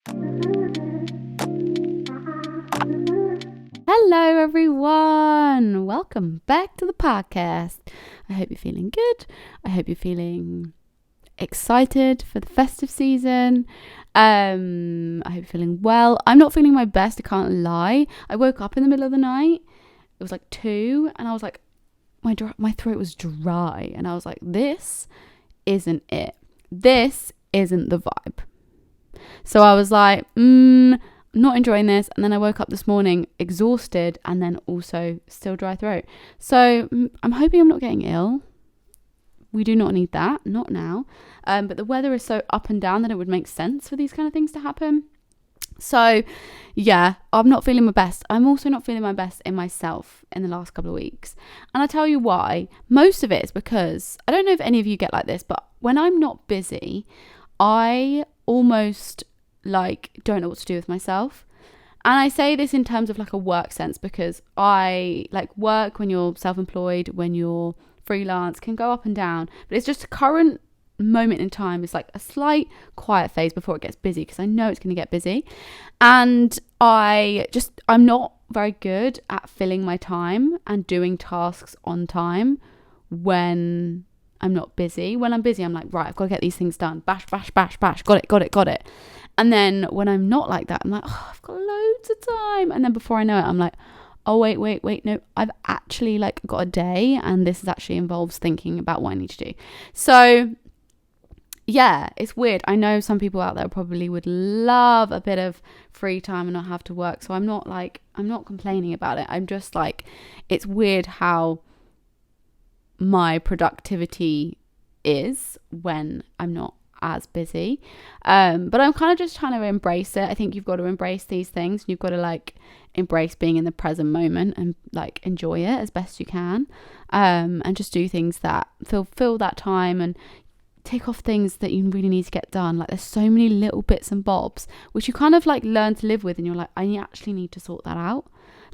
Hello, everyone. Welcome back to the podcast. I hope you're feeling good. I hope you're feeling excited for the festive season. I hope you're feeling well. I'm not feeling my best, I can't lie. I woke up in the middle of the night. It was like 2 and I was like, my throat was dry. And I was like, this isn't it. This isn't the vibe. So I was like, not enjoying this. And then I woke up this morning exhausted and then also still dry throat. So I'm hoping I'm not getting ill. We do not need that, not now. But the weather is so up and down that it would make sense for these kind of things to happen. So yeah, I'm not feeling my best. I'm also not feeling my best in myself in the last couple of weeks. And I'll tell you why. Most of it is because, I don't know if any of you get like this, but when I'm not busy, I almost don't know what to do with myself. And I say this in terms of like a work sense, because I like work when you're self-employed, when you're freelance, can go up and down, but it's just a current moment in time. It's like a slight quiet phase before it gets busy, because I know it's going to get busy. And I'm not very good at filling my time and doing tasks on time when I'm not busy. When I'm busy, I'm like, right, I've got to get these things done. Bash, bash, bash, bash. Got it. And then when I'm not like that, I'm like, oh, I've got loads of time. And then before I know it, I'm like, oh, wait, no, I've actually like got a day, and this actually involves thinking about what I need to do. So yeah, it's weird. I know some people out there probably would love a bit of free time and not have to work. So I'm not complaining about it. I'm just like, it's weird how my productivity is when I'm not as busy. But I'm kind of just trying to embrace it. I think you've got to embrace these things. You've got to like embrace being in the present moment and like enjoy it as best you can. And just do things that fill that time and tick off things that you really need to get done. Like there's so many little bits and bobs which you kind of like learn to live with, and you're like, I actually need to sort that out.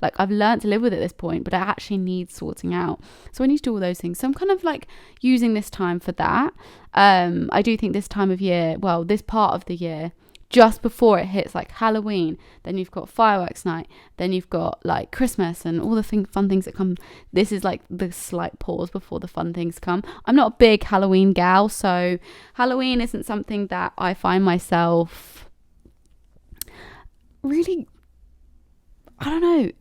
Like I've learned to live with it at this point, but it actually needs sorting out. So I need to do all those things. So I'm kind of like using this time for that. I do think this time of year, well, this part of the year, just before it hits like Halloween, then you've got fireworks night, then you've got like Christmas and all the fun things that come. This is like the slight pause before the fun things come. I'm not a big Halloween gal, so Halloween isn't something that I find myself really, I don't know,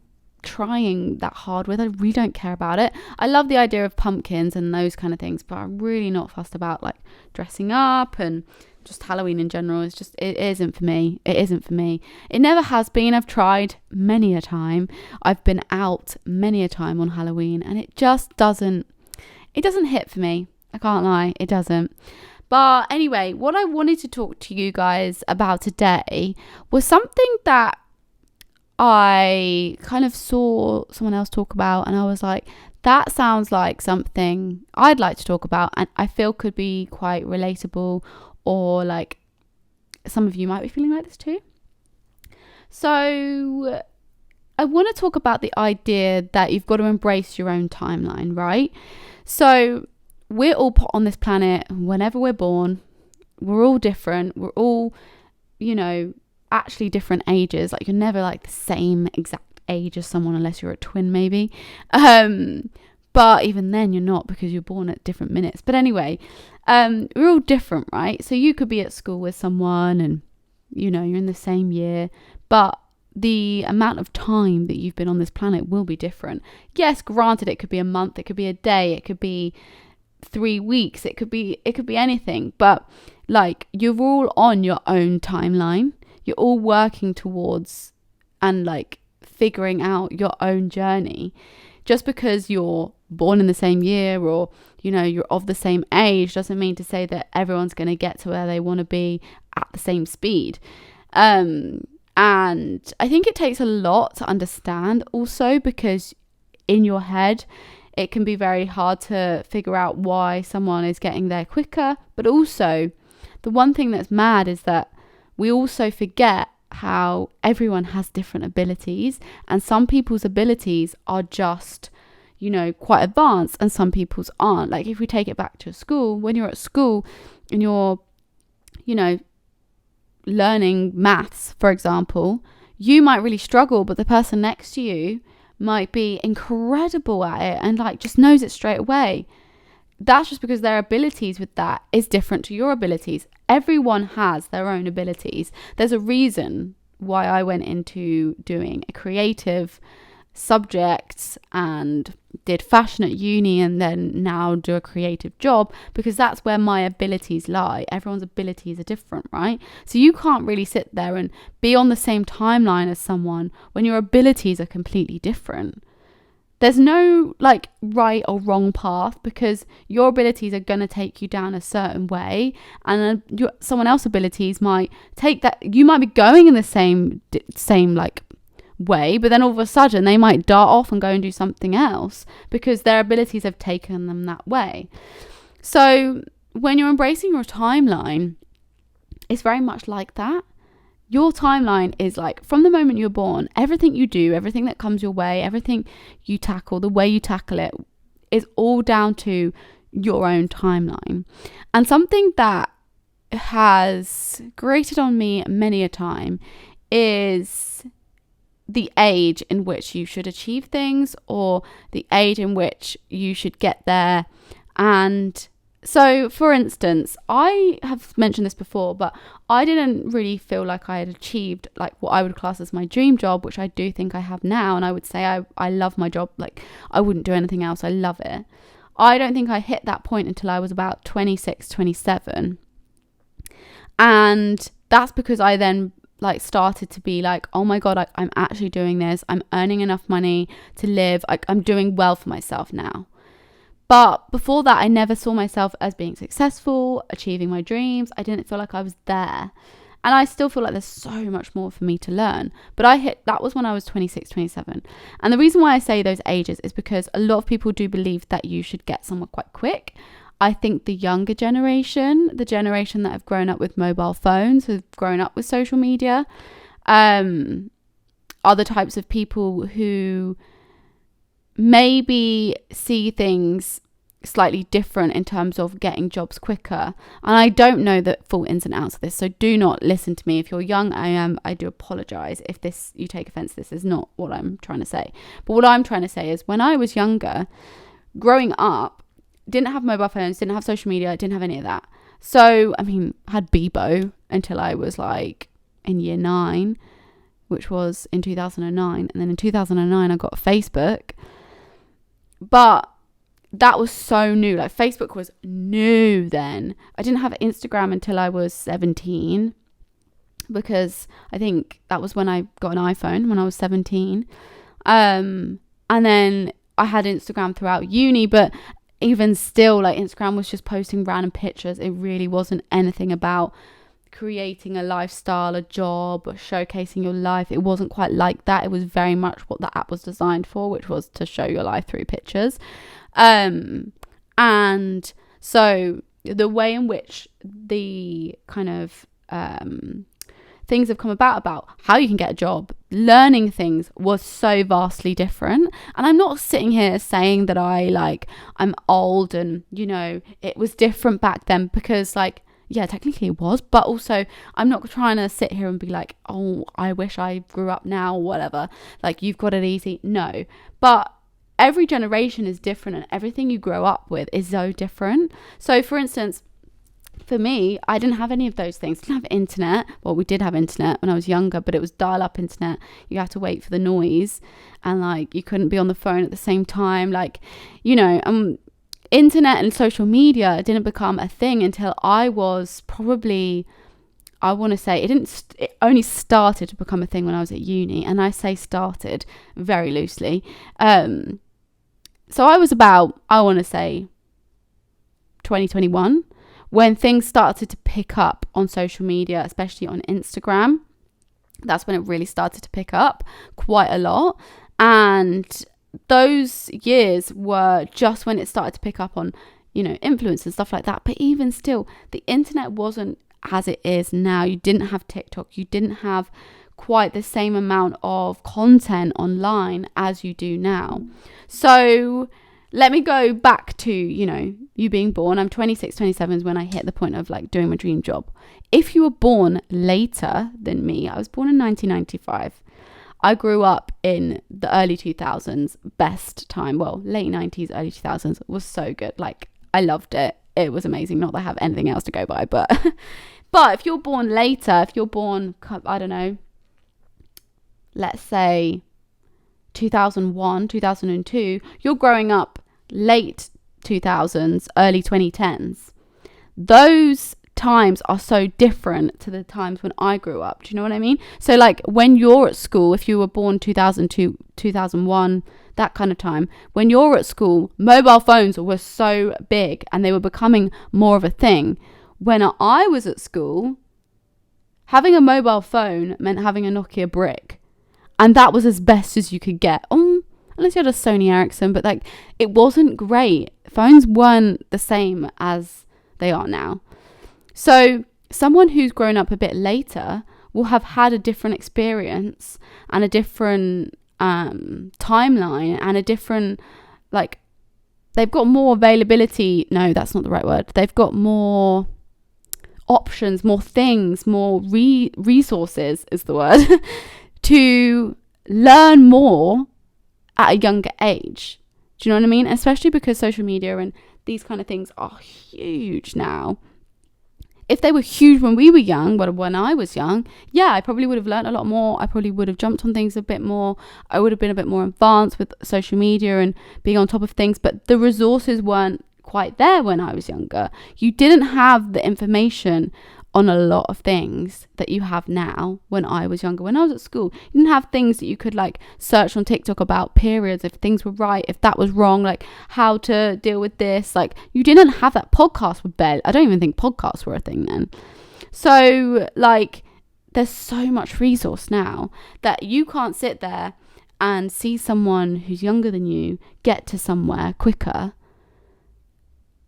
trying that hard with. I really don't care about it. I love the idea of pumpkins and those kind of things, but I'm really not fussed about like dressing up, and just Halloween in general is just, it isn't for me. It never has been. I've tried many a time. I've been out many a time on Halloween, and it just doesn't hit for me. I can't lie, it doesn't. But anyway, what I wanted to talk to you guys about today was something that I kind of saw someone else talk about, and I was like, that sounds like something I'd like to talk about, and I feel could be quite relatable, or like some of you might be feeling like this too. So I want to talk about the idea that you've got to embrace your own timeline, right? So we're all put on this planet whenever we're born. We're all different. We're all, actually different ages. Like you're never like the same exact age as someone, unless you're a twin maybe. But even then you're not, because you're born at different minutes. But anyway, we're all different, right? So you could be at school with someone and, you're in the same year, but the amount of time that you've been on this planet will be different. Yes, granted, it could be a month, it could be a day, it could be 3 weeks, it could be anything. But like, you're all on your own timeline. You're all working towards and like figuring out your own journey. Just because you're born in the same year, or you're of the same age, doesn't mean to say that everyone's going to get to where they want to be at the same speed. And I think it takes a lot to understand also, because in your head it can be very hard to figure out why someone is getting there quicker. But also, the one thing that's mad is that we also forget how everyone has different abilities, and some people's abilities are just, quite advanced, and some people's aren't. Like if we take it back to school, when you're at school and you're, learning maths, for example, you might really struggle, but the person next to you might be incredible at it and like just knows it straight away. That's just because their abilities with that is different to your abilities. Everyone has their own abilities. There's a reason why I went into doing a creative subject and did fashion at uni and then now do a creative job, because that's where my abilities lie. Everyone's abilities are different, right? So you can't really sit there and be on the same timeline as someone when your abilities are completely different. There's no like right or wrong path, because your abilities are going to take you down a certain way, and someone else's abilities might take that. You might be going in the same like way, but then all of a sudden they might dart off and go and do something else because their abilities have taken them that way. So when you're embracing your timeline, it's very much like that. Your timeline is like from the moment you're born, everything you do, everything that comes your way, everything you tackle, the way you tackle it is all down to your own timeline. And something that has grated on me many a time is the age in which you should achieve things, or the age in which you should get there. And so, for instance, I have mentioned this before, but I didn't really feel like I had achieved like what I would class as my dream job, which I do think I have now. And I would say I love my job. Like, I wouldn't do anything else. I love it. I don't think I hit that point until I was about 26, 27. And that's because I then like started to be like, oh my God, I'm actually doing this. I'm earning enough money to live. I'm doing well for myself now. But before that, I never saw myself as being successful, achieving my dreams. I didn't feel like I was there. And I still feel like there's so much more for me to learn. But that was when I was 26, 27. And the reason why I say those ages is because a lot of people do believe that you should get somewhere quite quick. I think the younger generation, the generation that have grown up with mobile phones, who've grown up with social media, are the types of people who maybe see things slightly different in terms of getting jobs quicker. And I don't know the full ins and outs of this, so do not listen to me. If you're young, I do apologize if you take offense. This is not what I'm trying to say. But what I'm trying to say is, when I was younger, growing up, didn't have mobile phones, didn't have social media, didn't have any of that. So, I mean, had Bebo until I was like in year 9, which was in 2009. And then in 2009, I got Facebook. But that was so new. Like, Facebook was new then. I didn't have Instagram until I was 17, because I think that was when I got an iPhone, when I was 17. And then I had Instagram throughout uni, but even still, like, Instagram was just posting random pictures. It really wasn't anything about creating a lifestyle, a job, or showcasing your life. It wasn't quite like that. It was very much what the app was designed for, which was to show your life through pictures. And so the way in which the kind of things have come about how you can get a job, learning things, was so vastly different. And I'm not sitting here saying that I'm old and, you know, it was different back then, because like, yeah, technically it was, but also I'm not trying to sit here and be like, oh, I wish I grew up now or whatever. Like, you've got it easy. No, but every generation is different, and everything you grow up with is so different. So for instance, for me, I didn't have any of those things. Didn't have internet. Well, we did have internet when I was younger, but it was dial-up internet. You had to wait for the noise, and like, you couldn't be on the phone at the same time. Like, you know, internet and social media didn't become a thing until I was probably, I want to say, it only started to become a thing when I was at uni. And I say started very loosely. So I was about, I want to say 2021, when things started to pick up on social media, especially on Instagram. That's when it really started to pick up quite a lot. And those years were just when it started to pick up on, you know, influence and stuff like that. But even still, the internet wasn't as it is now. You didn't have TikTok. You didn't have quite the same amount of content online as you do now. So let me go back to, you being born. I'm 26, 27 is when I hit the point of like doing my dream job. If you were born later than me, I was born in 1995. I grew up in the early 2000s, best time. Well, late 90s, early 2000s was so good. Like, I loved it. It was amazing. Not that I have anything else to go by, but but if you're born later, if you're born, I don't know, let's say 2001, 2002, you're growing up late 2000s, early 2010s. Those times are so different to the times when I grew up. Do you know what I mean? So like when you're at school, if you were born 2002, 2001, that kind of time, when you're at school, mobile phones were so big and they were becoming more of a thing. When I was at school, having a mobile phone meant having a Nokia brick, and that was as best as you could get. Unless you had a Sony Ericsson, but like it wasn't great. Phones weren't the same as they are now. So someone who's grown up a bit later will have had a different experience and a different timeline and a different, like, they've got more availability. No, that's not the right word. They've got more options, more things, more resources is the word, to learn more at a younger age. Do you know what I mean? Especially because social media and these kind of things are huge now. If they were huge when we were young, but when I was young, yeah, I probably would have learned a lot more. I probably would have jumped on things a bit more. I would have been a bit more advanced with social media and being on top of things. But the resources weren't quite there when I was younger. You didn't have the information on a lot of things that you have now. When I was younger, when I was at school, you didn't have things that you could like search on TikTok about periods, if things were right, if that was wrong, like how to deal with this. Like you didn't have that. Podcasts were barely, I don't even think podcasts were a thing then. So like there's so much resource now that you can't sit there and see someone who's younger than you get to somewhere quicker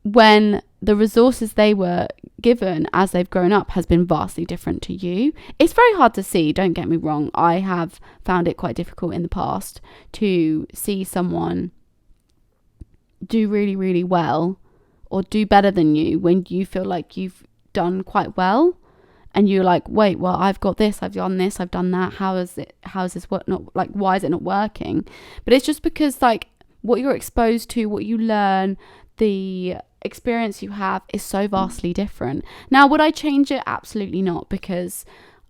when the resources they were given as they've grown up has been vastly different to you. It's very hard to see, don't get me wrong. I have found it quite difficult in the past to see someone do really, really well or do better than you when you feel like you've done quite well. And you're like, wait, well, I've got this, I've done this, I've done that. How is this what not, like, why is it not working? But it's just because like what you're exposed to, what you learn, the experience you have is so vastly different. Now, would I change it? Absolutely not, because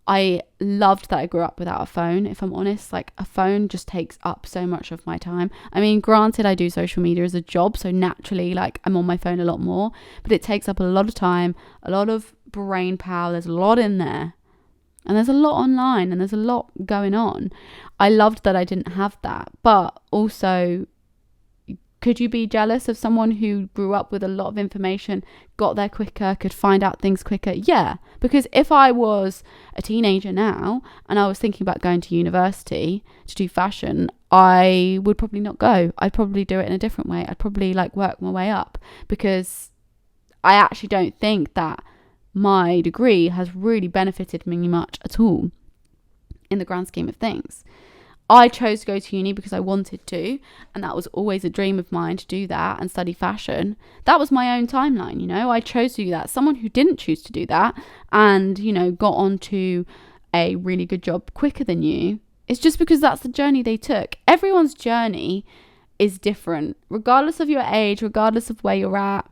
I loved that I grew up without a phone. If I'm honest, like a phone just takes up so much of my time. I mean, granted, I do social media as a job, so naturally like I'm on my phone a lot more, but it takes up a lot of time, a lot of brain power. There's a lot in there, and there's a lot online, and there's a lot going on. I loved that I didn't have that, but also, could you be jealous of someone who grew up with a lot of information, got there quicker, could find out things quicker? Yeah, because if I was a teenager now and I was thinking about going to university to do fashion, I would probably not go. I'd probably do it in a different way. I'd probably like work my way up, because I actually don't think that my degree has really benefited me much at all in the grand scheme of things. I chose to go to uni because I wanted to, and that was always a dream of mine, to do that and study fashion. That was my own timeline, you know. I chose to do that. Someone who didn't choose to do that and, you know, got onto a really good job quicker than you, it's just because that's the journey they took. Everyone's journey is different, regardless of your age, regardless of where you're at,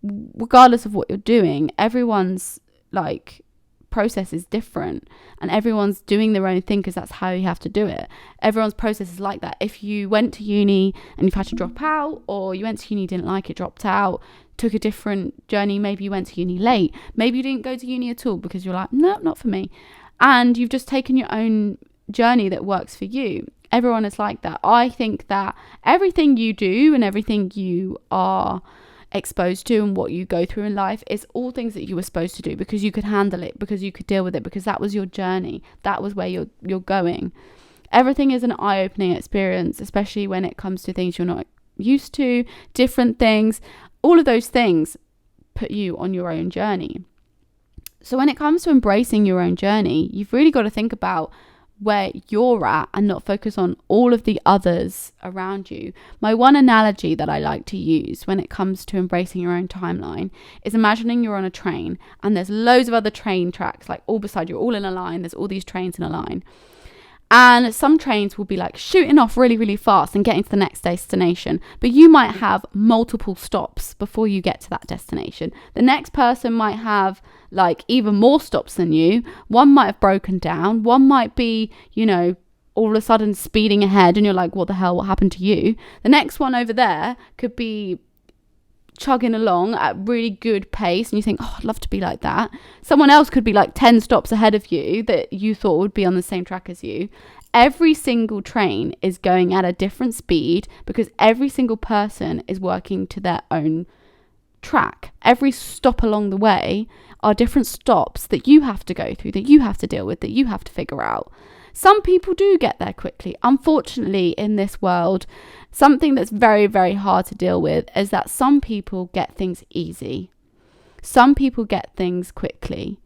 regardless of what you're doing. Everyone's like process is different, and everyone's doing their own thing because that's how you have to do it. Everyone's process is like that. If you went to uni and you've had to drop out, or you went to uni, didn't like it, dropped out, took a different journey, maybe you went to uni late, maybe you didn't go to uni at all because you're like, no, not for me, and you've just taken your own journey that works for you. Everyone is like that. I think that everything you do and everything you are exposed to and what you go through in life is all things that you were supposed to do because you could handle it, because you could deal with it, because that was your journey, that was where you're going. Everything is an eye-opening experience, especially when it comes to things you're not used to, different things. All of those things put you on your own journey. So when it comes to embracing your own journey, you've really got to think about where you're at and not focus on all of the others around you. My one analogy that I like to use when it comes to embracing your own timeline is imagining you're on a train and there's loads of other train tracks, like all beside you, all in a line. There's all these trains in a line. And some trains will be like shooting off really, really fast and getting to the next destination. But you might have multiple stops before you get to that destination. The next person might have like even more stops than you. One might have broken down. One might be, all of a sudden speeding ahead and you're like, what the hell? What happened to you? The next one over there could be chugging along at really good pace and you think, oh, I'd love to be like that. Someone else could be like 10 stops ahead of you that you thought would be on the same track as you. Every single train is going at a different speed because every single person is working to their own track. Every stop along the way are different stops that you have to go through, that you have to deal with, that you have to figure out. Some people do get there quickly. Unfortunately, in this world, something that's very, very hard to deal with is that some people get things easy. Some people get things quickly.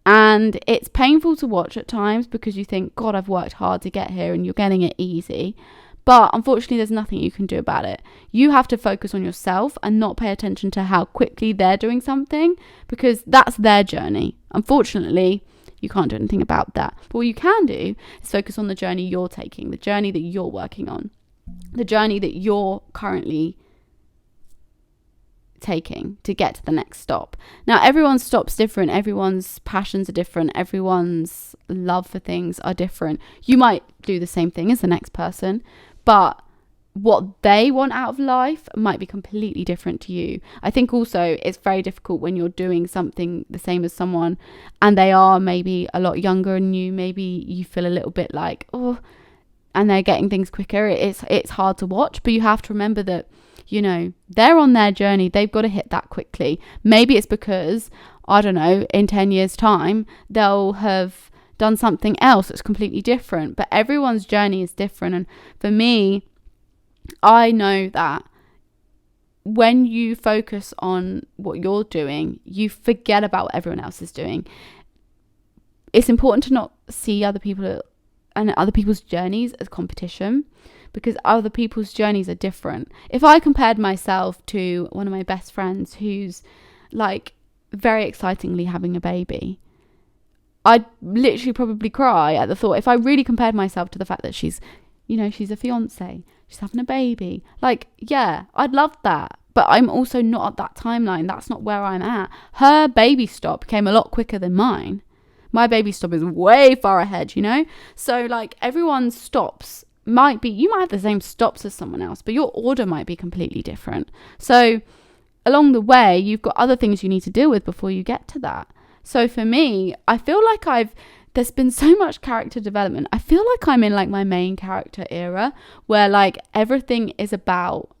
And it's painful to watch at times because you think, God, I've worked hard to get here and you're getting it easy. But unfortunately, there's nothing you can do about it. You have to focus on yourself and not pay attention to how quickly they're doing something because that's their journey. Unfortunately, you can't do anything about that. But what you can do is focus on the journey you're taking, the journey that you're working on, the journey that you're currently taking to get to the next stop. Now, everyone's stop's different. Everyone's passions are different. Everyone's love for things are different. You might do the same thing as the next person, but what they want out of life might be completely different to you. I think also it's very difficult when you're doing something the same as someone and they are maybe a lot younger than you. Maybe you feel a little bit like, oh, and they're getting things quicker. It's hard to watch, but you have to remember that, they're on their journey. They've got to hit that quickly. Maybe it's because, I don't know, in 10 years time, they'll have done something else that's completely different, but everyone's journey is different. And for me, I know that when you focus on what you're doing, you forget about what everyone else is doing. It's important to not see other people and other people's journeys as competition because other people's journeys are different. If I compared myself to one of my best friends who's like very excitingly having a baby, I'd literally probably cry at the thought. If I really compared myself to the fact that she's a fiance, she's having a baby. Like, yeah, I'd love that. But I'm also not at that timeline. That's not where I'm at. Her baby stop came a lot quicker than mine. My baby stop is way far ahead, So, like, everyone's stops you might have the same stops as someone else, but your order might be completely different. So, along the way, you've got other things you need to deal with before you get to that. So, for me, I feel like there's been so much character development. I feel like I'm in like my main character era where like everything is about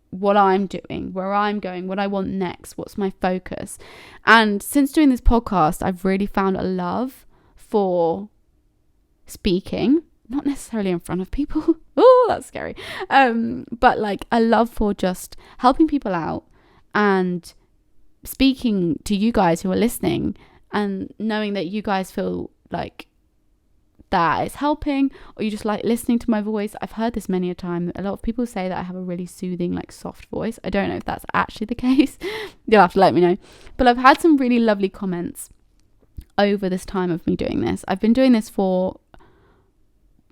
what I'm doing, where I'm going, what I want next, what's my focus. And since doing this podcast, I've really found a love for speaking, not necessarily in front of people. Oh, that's scary. But like a love for just helping people out and speaking to you guys who are listening and knowing that you guys feel like that is helping, or you just like listening to my voice. I've heard this many a time. A lot of people say that I have a really soothing, like soft voice. I don't know if that's actually the case. You'll have to let me know. But I've had some really lovely comments over this time of me doing this. I've been doing this for,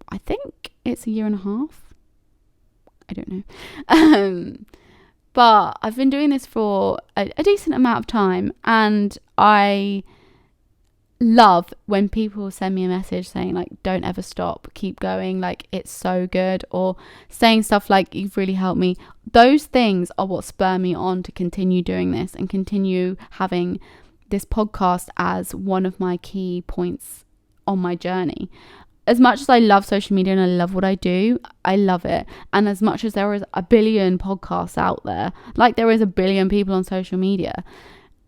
I think it's a year and a half. I don't know. But I've been doing this for a decent amount of time, and I love when people send me a message saying like, don't ever stop, keep going, like it's so good, or saying stuff like, you've really helped me. Those things are what spur me on to continue doing this and continue having this podcast as one of my key points on my journey. As much as I love social media and I love what I do, I love it. And as much as there is a billion podcasts out there, like there is a billion people on social media,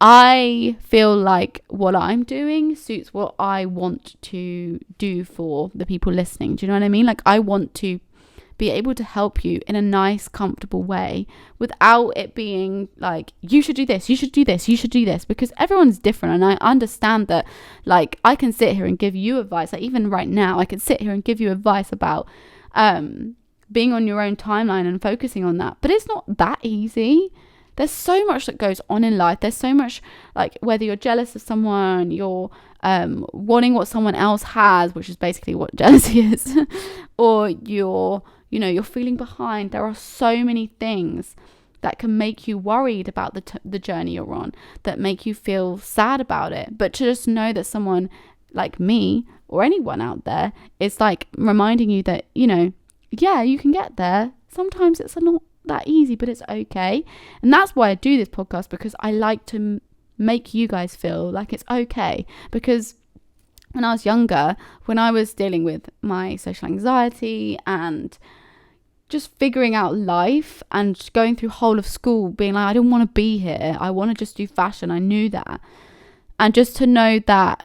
I feel like what I'm doing suits what I want to do for the people listening. Do you know what I mean? Like I want to be able to help you in a nice, comfortable way without it being like, you should do this, you should do this, you should do this, because everyone's different. And I understand that, like, I can sit here and give you advice. Like, even right now, I could sit here and give you advice about being on your own timeline and focusing on that. But it's not that easy. There's so much that goes on in life. There's so much, like, whether you're jealous of someone, you're wanting what someone else has, which is basically what jealousy is, or you're feeling behind. There are so many things that can make you worried about the journey you're on, that make you feel sad about it. But to just know that someone like me or anyone out there is like reminding you that, yeah, you can get there. Sometimes it's not that easy, but it's okay. And that's why I do this podcast, because I like to make you guys feel like it's okay. Because when I was younger, when I was dealing with my social anxiety and just figuring out life and going through whole of school being like, I don't want to be here, I want to just do fashion, I knew that. And just to know that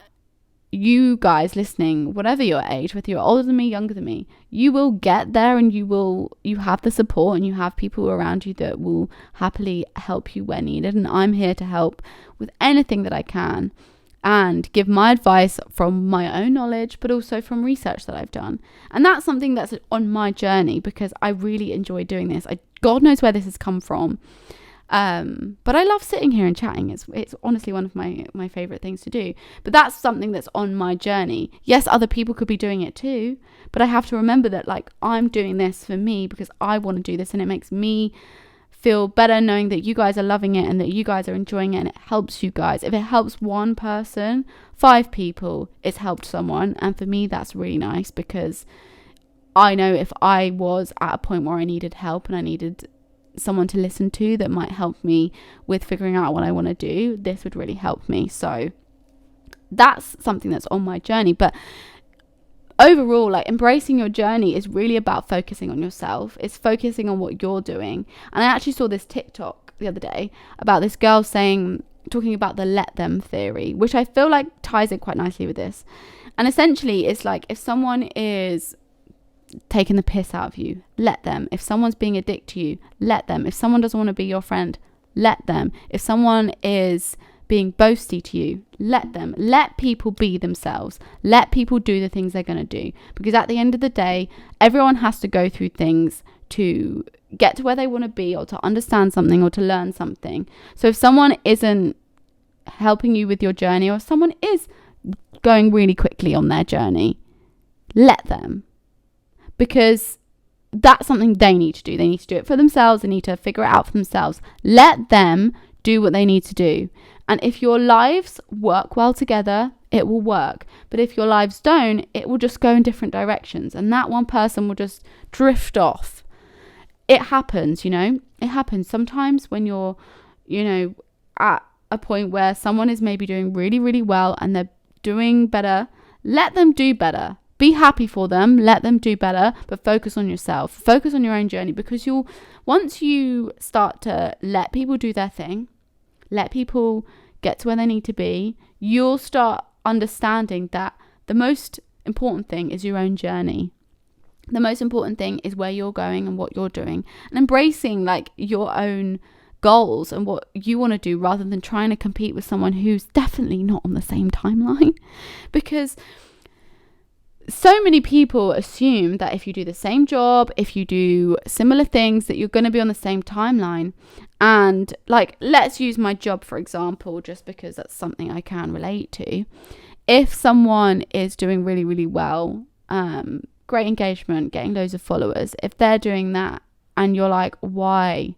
you guys listening, whatever your age, whether you're older than me, younger than me, you will get there, and you have the support, and you have people around you that will happily help you where needed. And I'm here to help with anything that I can and give my advice from my own knowledge, but also from research that I've done. And that's something that's on my journey, because I really enjoy doing this. God knows where this has come from. But I love sitting here and chatting. It's honestly one of my favorite things to do. But that's something that's on my journey. Yes, other people could be doing it too, but I have to remember that, like, I'm doing this for me because I want to do this, and it makes me feel better knowing that you guys are loving it and that you guys are enjoying it, and it helps you guys. If it helps one person, 5 people, it's helped someone. And for me, that's really nice, because I know if I was at a point where I needed help and I needed someone to listen to that might help me with figuring out what I want to do, this would really help me. So that's something that's on my journey. But overall, like, embracing your journey is really about focusing on yourself. It's focusing on what you're doing. And I actually saw this TikTok the other day about this girl talking about the let them theory, which I feel like ties in quite nicely with this. And essentially, it's like, if someone is taking the piss out of you, let them. If someone's being a dick to you, let them. If someone doesn't want to be your friend, let them. If someone is being boasty to you, let them. Let people be themselves. Let people do the things they're going to do, because at the end of the day, everyone has to go through things to get to where they want to be, or to understand something, or to learn something. So if someone isn't helping you with your journey, or if someone is going really quickly on their journey, let them. Because that's something they need to do. They need to do it for themselves. They need to figure it out for themselves. Let them do what they need to do. And if your lives work well together, it will work. But if your lives don't, it will just go in different directions. And that one person will just drift off. It happens, It happens sometimes when you're, at a point where someone is maybe doing really, really well and they're doing better. Let them do better. Be happy for them, let them do better, but focus on yourself. Focus on your own journey, because once you start to let people do their thing, let people get to where they need to be, you'll start understanding that the most important thing is your own journey. The most important thing is where you're going and what you're doing, and embracing, like, your own goals and what you want to do, rather than trying to compete with someone who's definitely not on the same timeline. Because so many people assume that if you do the same job, if you do similar things, that you're going to be on the same timeline. And, like, let's use my job, for example, just because that's something I can relate to. If someone is doing really, really well, great engagement, getting loads of followers, if they're doing that and you're like, why?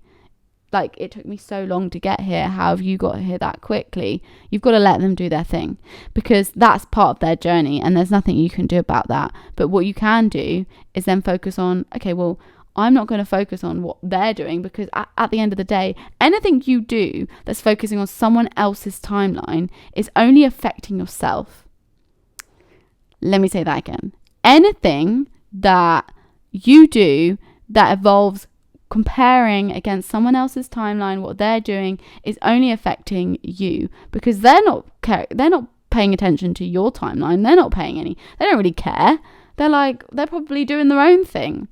Like, it took me so long to get here. How have you got here that quickly? You've got to let them do their thing, because that's part of their journey and there's nothing you can do about that. But what you can do is then focus on, okay, well, I'm not going to focus on what they're doing, because at the end of the day, anything you do that's focusing on someone else's timeline is only affecting yourself. Let me say that again. Anything that you do that involves comparing against someone else's timeline, what they're doing, is only affecting you, because they're not paying attention to your timeline. They don't really care. They're probably doing their own thing.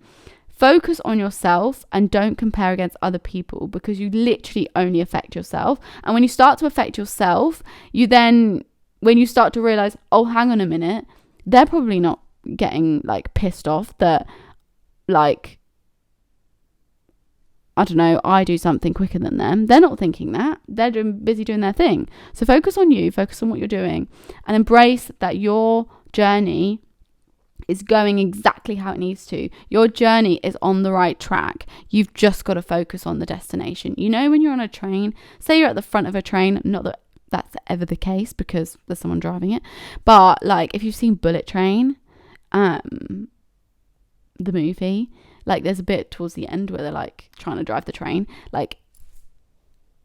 focus on yourself and don't compare against other people, because you literally only affect yourself. And when you start to affect yourself, when you start to realize, oh, hang on a minute, they're probably not getting like pissed off that like, I don't know, I do something quicker than them. They're not thinking that. They're busy doing their thing. So focus on you, focus on what you're doing, and embrace that your journey is going exactly how it needs to. Your journey is on the right track. You've just got to focus on the destination. You know, when you're on a train, say you're at the front of a train, not that that's ever the case because there's someone driving it, but like if you've seen Bullet Train, the movie, like there's a bit towards the end where they're like trying to drive the train. Like,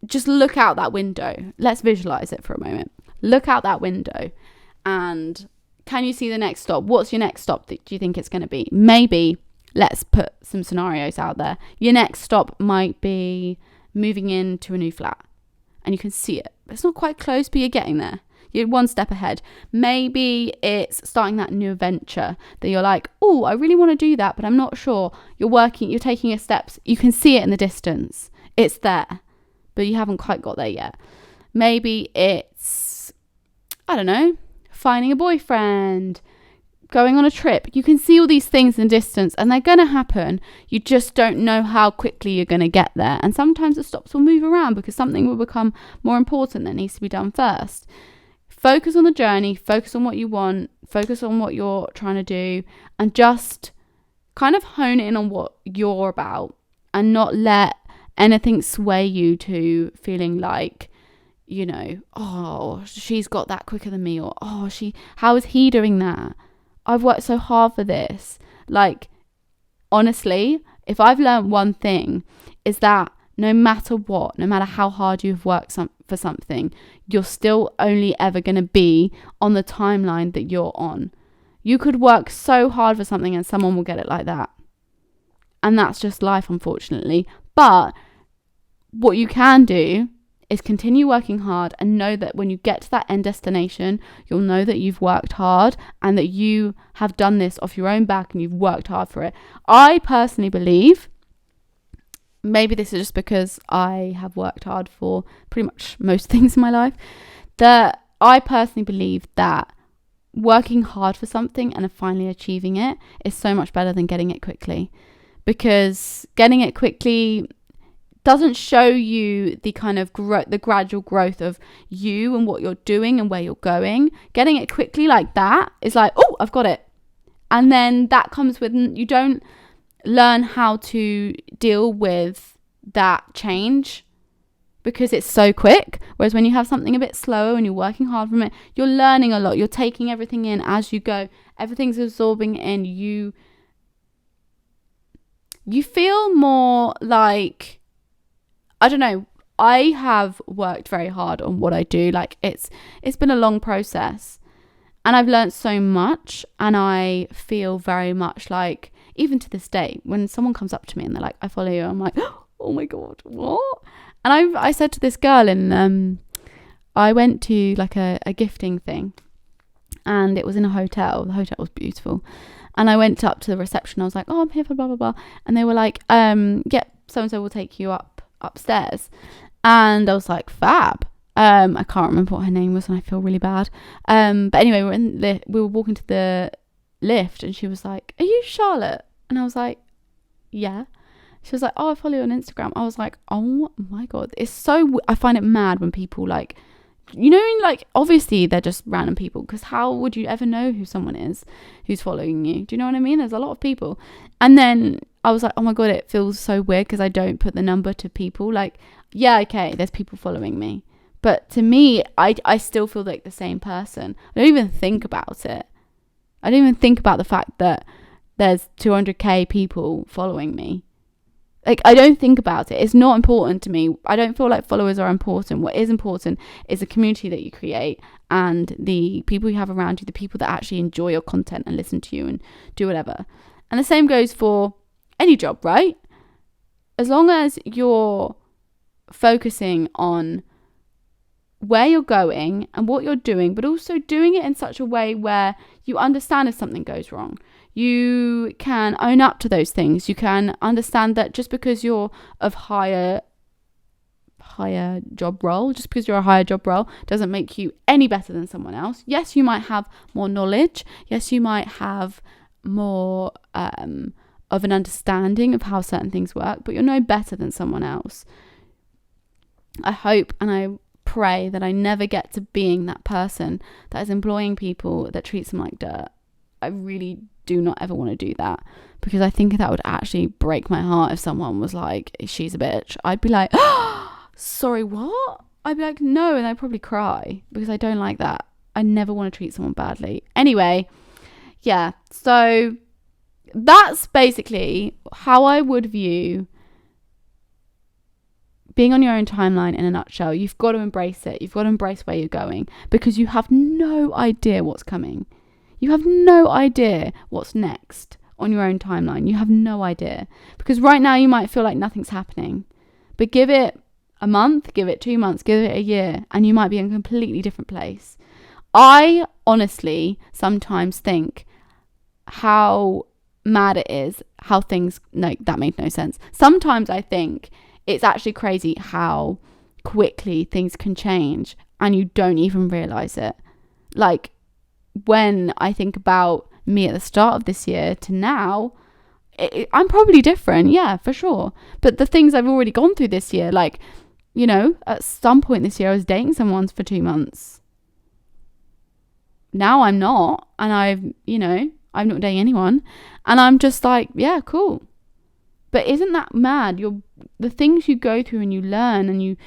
just look out that window. Let's visualize it for a moment. Look out that window, and can you see the next stop? What's your next stop that do you think it's going to be? Maybe, let's put some scenarios out there. Your next stop might be moving into a new flat, and you can see it. It's not quite close, but you're getting there. You're one step ahead. Maybe it's starting that new adventure that you're like, oh, I really want to do that, but I'm not sure. You're taking your steps. You can see it in the distance. It's there, but you haven't quite got there yet. Maybe it's, I don't know, finding a boyfriend, going on a trip. You can see all these things in the distance, and they're going to happen. You just don't know how quickly you're going to get there. And sometimes the stops will move around because something will become more important that needs to be done first. Focus on the journey, focus on what you want, focus on what you're trying to do, and just kind of hone in on what you're about, and not let anything sway you to feeling like, you know, oh, she's got that quicker than me, or oh, how is he doing that? I've worked so hard for this. Like, honestly, if I've learned one thing, is that no matter what, no matter how hard you've worked for something, you're still only ever going to be on the timeline that you're on. You could work so hard for something and someone will get it like that. And that's just life, unfortunately. But what you can do is continue working hard, and know that when you get to that end destination, you'll know that you've worked hard and that you have done this off your own back and you've worked hard for it. I personally believe, maybe this is just because I have worked hard for pretty much most things in my life, that I personally believe that working hard for something and finally achieving it is so much better than getting it quickly. Because getting it quickly doesn't show you the kind of the gradual growth of you and what you're doing and where you're going. Getting it quickly like that is like, oh, I've got it. And then that comes with, you don't learn how to deal with that change because it's so quick. Whereas when you have something a bit slower and you're working hard from it, you're learning a lot. You're taking everything in as you go. Everything's absorbing in. You feel more like, I don't know, I have worked very hard on what I do. Like, it's been a long process, and I've learned so much, and I feel very much like, even to this day, when someone comes up to me and they're like, I follow you, I'm like, oh my God, what? And I said to this girl I went to like a gifting thing, and it was in a hotel. The hotel was beautiful. And I went up to the reception. I was like, oh, I'm here for blah, blah, blah. And they were like, yeah, so-and-so will take you upstairs. And I was like, fab. I can't remember what her name was, and I feel really bad. But anyway, we were walking to the lift, and she was like, are you Charlotte? And I was like, yeah. She was like, oh, I follow you on Instagram. I was like, oh my God. I find it mad when people like, you know, like, obviously they're just random people, because how would you ever know who someone is who's following you? Do you know what I mean? There's a lot of people. And then I was like, oh my God, it feels so weird because I don't put the number to people. Like, yeah, okay, there's people following me, but to me, I still feel like the same person. I don't even think about it. I don't even think about the fact that there's 200k people following me. Like, I don't think about it. It's not important to me. I don't feel like followers are important. What is important is the community that you create and the people you have around you, the people that actually enjoy your content and listen to you and do whatever. And the same goes for any job, right? As long as you're focusing on where you're going and what you're doing, but also doing it in such a way where you understand if something goes wrong. You can own up to those things. You can understand that just because you're of higher job role, just because you're a higher job role doesn't make you any better than someone else. Yes, you might have more knowledge. Yes, you might have more of an understanding of how certain things work, but you're no better than someone else. I hope and I pray that I never get to being that person that is employing people that treats them like dirt. I really do not ever want to do that, because I think that would actually break my heart if someone was like, she's a bitch. I'd be like, sorry, what? I'd be like, no, and I'd probably cry, because I don't like that. I never want to treat someone badly. Anyway, yeah, so that's basically how I would view being on your own timeline in a nutshell. You've got to embrace it. You've got to embrace where you're going, because you have no idea what's coming. You have no idea what's next on your own timeline. You have no idea, because right now you might feel like nothing's happening, but give it a month, give it 2 months, give it a year, and you might be in a completely different place. I honestly sometimes think how mad it is how things, no, that made no sense. Sometimes I think it's actually crazy how quickly things can change and you don't even realize it. Like, when I think about me at the start of this year to now, I'm probably different, yeah, for sure. But the things I've already gone through this year, like, you know, at some point this year I was dating someone for 2 months. Now I'm not, and I'm not dating anyone, and I'm just like, yeah, cool. But isn't that mad? The things you go through and you learn and you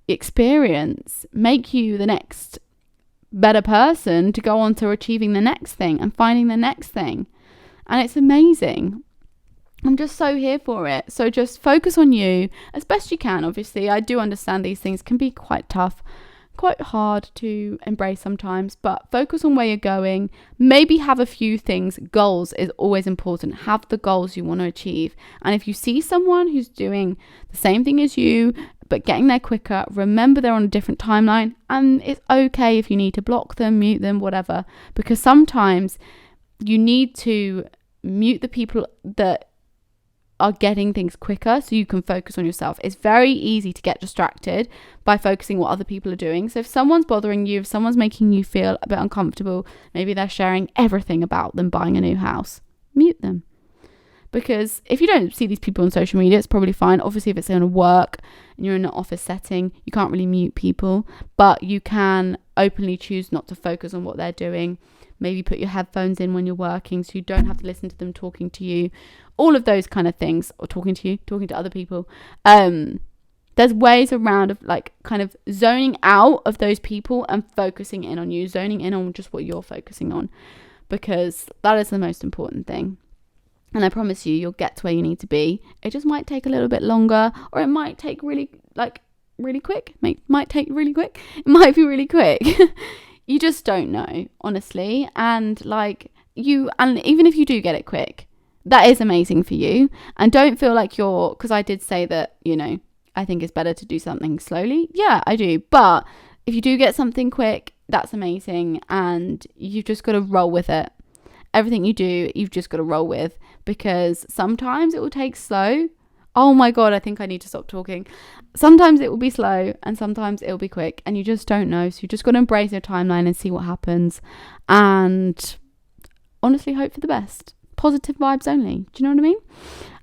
experience make you the next better person to go on to achieving the next thing and finding the next thing. And it's amazing. I'm just so here for it. So just focus on you as best you can. Obviously, I do understand these things can be quite tough, quite hard to embrace sometimes, but focus on where you're going. Maybe have a few things. Goals is always important. Have the goals you want to achieve. And if you see someone who's doing the same thing as you, but getting there quicker, remember they're on a different timeline, and it's okay if you need to block them, mute them, whatever, because sometimes you need to mute the people that are getting things quicker so you can focus on yourself. It's very easy to get distracted by focusing what other people are doing. So if someone's bothering you, if someone's making you feel a bit uncomfortable, maybe they're sharing everything about them buying a new house, mute them. Because if you don't see these people on social media, it's probably fine. Obviously, if it's in a work and you're in an office setting, you can't really mute people, but you can openly choose not to focus on what they're doing. Maybe put your headphones in when you're working so you don't have to listen to them talking to you. All of those kind of things, or talking to other people. There's ways around of like kind of zoning out of those people and focusing in on you, zoning in on just what you're focusing on, because that is the most important thing. And I promise you, you'll get to where you need to be. It just might take a little bit longer, or it might take really quick. Might take really quick. It might be really quick. You just don't know, honestly. And and even if you do get it quick, that is amazing for you. And don't feel like because I did say that, I think it's better to do something slowly. Yeah, I do. But if you do get something quick, that's amazing. And you've just got to roll with it. Everything you do, you've just got to roll with, because sometimes it will take slow. Oh my God, I think I need to stop talking. Sometimes it will be slow and sometimes it will be quick, and you just don't know. So you just got to embrace your timeline and see what happens, and honestly hope for the best. Positive vibes only. Do you know what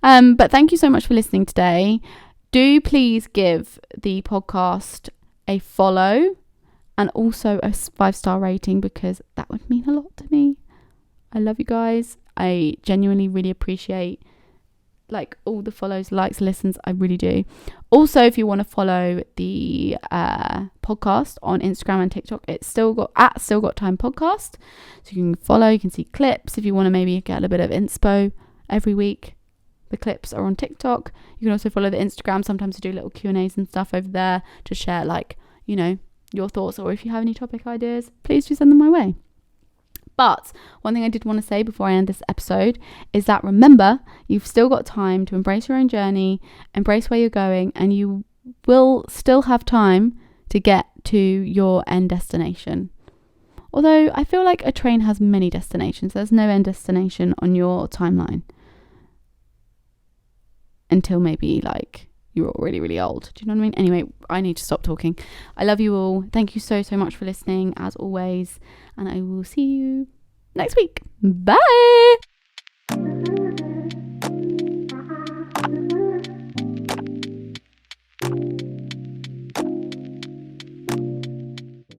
I mean? But thank you so much for listening today. Do please give the podcast a follow and also a 5-star rating, because that would mean a lot to me. I love you guys. I genuinely really appreciate all the follows, likes, listens. I really do. Also, if you want to follow the podcast on Instagram and TikTok, it's still got time podcast. So you can follow, you can see clips. If you want to maybe get a little bit of inspo every week, the clips are on TikTok. You can also follow the Instagram. Sometimes I do little Q&As and stuff over there to share your thoughts, or if you have any topic ideas, please do send them my way. But one thing I did want to say before I end this episode is that, remember, you've still got time to embrace your own journey, embrace where you're going, and you will still have time to get to your end destination. Although I feel like a train has many destinations. There's no end destination on your timeline until maybe like you're really, really old. Do you know what I mean? Anyway, I need to stop talking. I love you all. Thank you so much for listening, as always. And I will see you next week. Bye.